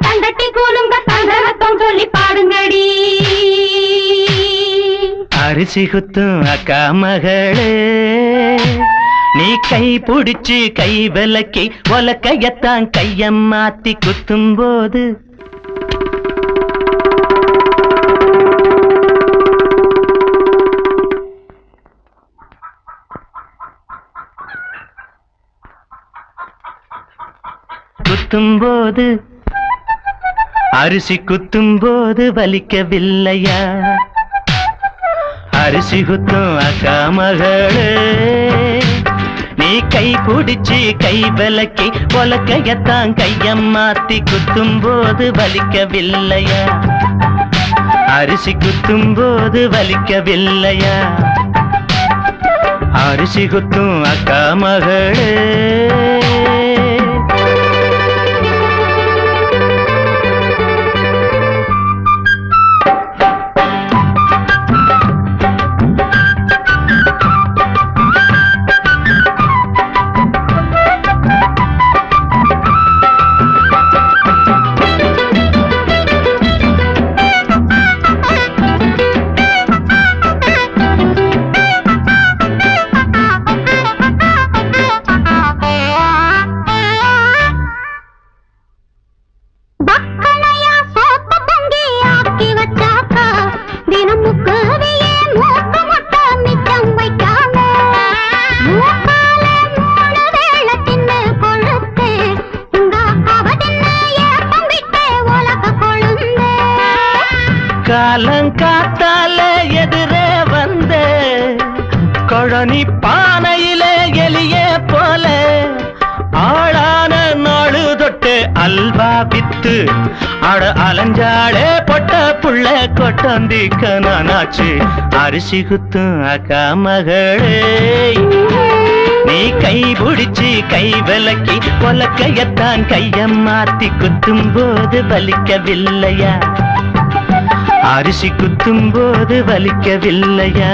தண்டட்டி கூலுங்க தந்தரத்தம் சொல்லி பாடுங்கடி. அரிசி குத்தும் அக்கா மகளே நீ கை புடிச்சு கை விலக்கி ஒலக்கையத்தான் கையம் மாத்தி குத்தும் போது குத்தும்போது அரிசி குத்தும்போது வலிக்கவில்லையா? அரிசி குத்தும் அக்கா மகளே நீ கை புடிச்சு கை விலக்கி ஒலக்கையத்தான் கையம் மாத்தி குத்தும்போது வலிக்கவில்லையா? அரிசி குத்தும்போது வலிக்கவில்லையா? அரிசி குத்தும் அக்கா மகளே காலங்காத்தால எதிரே வந்த கொழனி பானையில எலியே போல ஆளான நாளு தொட்டு அல்வா வித்து அட அலஞ்சாளே பொட்ட புள்ள கொட்டந்திக்க நானாச்சு. அரிசி குத்தும் அக்கா மகளே நீ கை புடிச்சு கை விலக்கி ஒலக்கையத்தான் கையம் மாத்தி குத்தும் போது வலிக்கவில்லையா? அரிசி குத்தும் போது வலிக்கவில்லையா?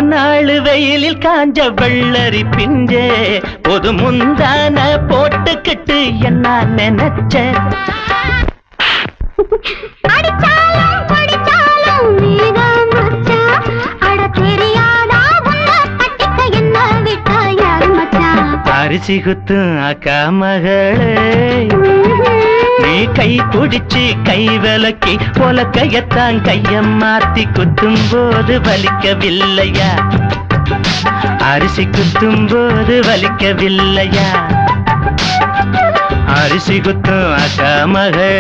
நாளு வெயிலில் காஞ்ச வெள்ளரி பிஞ்சே பொது முந்தான போட்டுக்கிட்டு என்ன நினைச்ச? அரிசி குத்தும் அக்கா மகளே நீ கை புடிச்சு கை விலக்கி ஒலக்கையத்தான் கையம் மாத்தி குத்தும் போது வலிக்கவில்லையா? அரிசி குத்தும் போது வலிக்கவில்லையா? அரிசி குத்தும் அக்கா மகளே